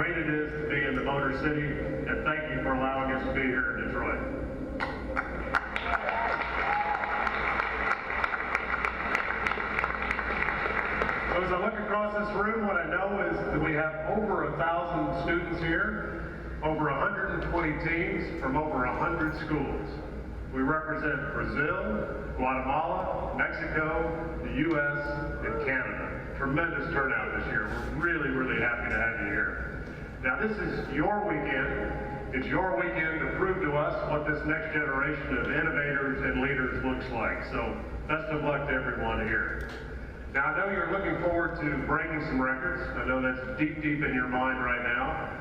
great it is to be in the Motor City, and thank you for allowing us to be here in Detroit. So as I look across this room, what I know is that we have over 1,000 students here, over 120 teams from over 100 schools. We represent Brazil, Guatemala, Mexico, the U.S., and Canada. Tremendous turnout this year. We're really, really happy to have you here. Now this is your weekend. It's your weekend to prove to us what this next generation of innovators and leaders looks like. So best of luck to everyone here. Now I know you're looking forward to breaking some records. I know that's deep, deep in your mind right now.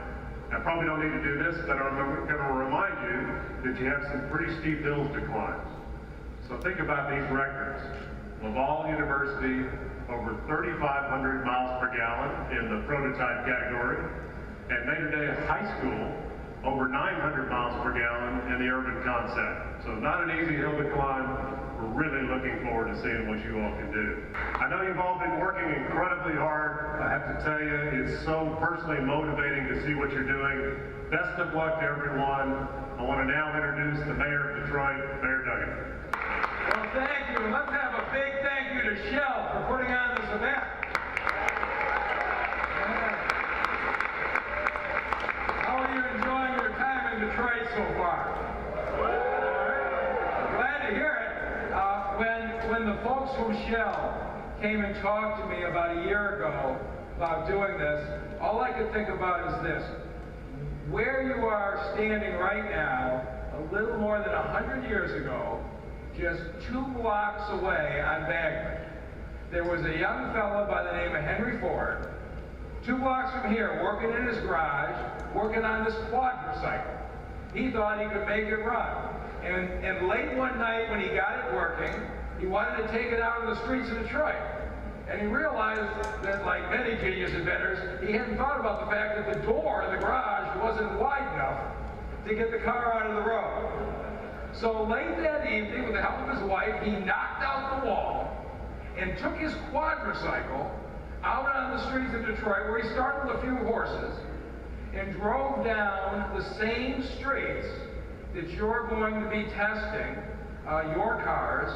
I probably don't need to do this, but I'm going to remind you that you have some pretty steep hills to climb. So think about these records. Laval University, over 3,500 miles per gallon in the prototype category. At Mater Dei High School, over 900 miles per gallon in the urban concept. So not an easy hill to climb. We're really looking forward to seeing what you all can do. I know you've all been working incredibly hard. I have to tell you, it's so personally motivating to see what you're doing. Best of luck to everyone. I want to now introduce the Mayor of Detroit, Mayor Duggan. Well, thank you. Let's have a big thank you to Shell for putting on this event. How are you enjoying your time in Detroit so far? Glad to hear it. When the folks from Shell came and talked to me about a year ago about doing this, all I could think about is this. Where you are standing right now, a little more than 100 years ago, just 2 blocks away on Bagman, there was a young fellow by the name of Henry Ford, 2 blocks from here, working in his garage, working on this quadricycle. He thought he could make it run. And late one night when he got it working, he wanted to take it out on the streets of Detroit. And he realized that, like many genius inventors, he hadn't thought about the fact that the door in the garage wasn't wide enough to get the car out of the road. So late that evening, with the help of his wife, he knocked out the wall and took his quadricycle out on the streets of Detroit, where he started with a few horses, and drove down the same streets that you're going to be testing your cars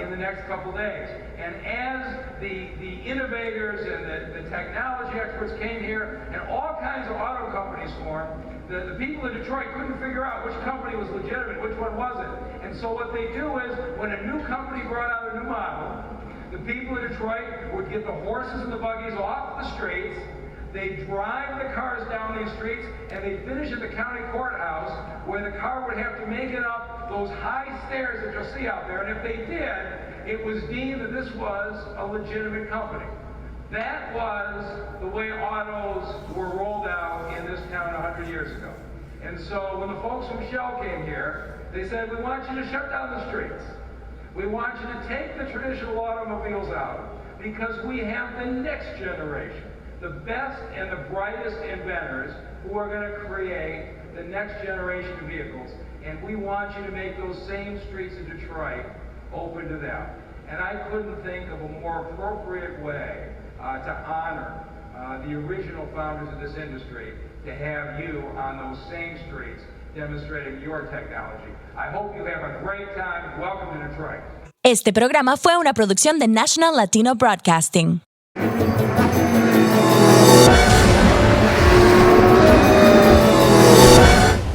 in the next couple days. And as the innovators and the technology experts came here, and all kinds of auto companies formed, the people in Detroit couldn't figure out which company was legitimate, which one wasn't. And so what they do is, when a new company brought out a new model, the people in Detroit would get the horses and the buggies off the streets, they drive the cars down these streets, and they finish at the county courthouse, where the car would have to make it up those high stairs that you'll see out there. And if they did, it was deemed that this was a legitimate company. That was the way autos were rolled out in this town 100 years ago. And so when the folks from Shell came here, they said, we want you to shut down the streets. We want you to take the traditional automobiles out, because we have the next generation, the best and the brightest inventors who are going to create the next generation of vehicles. And we want you to make those same streets of Detroit open to them. And I couldn't think of a more appropriate way to honor the original founders of this industry, to have you on those same streets demonstrating your technology. I hope you have a great time. Welcome to Detroit. Este programa fue una producción de National Latino Broadcasting.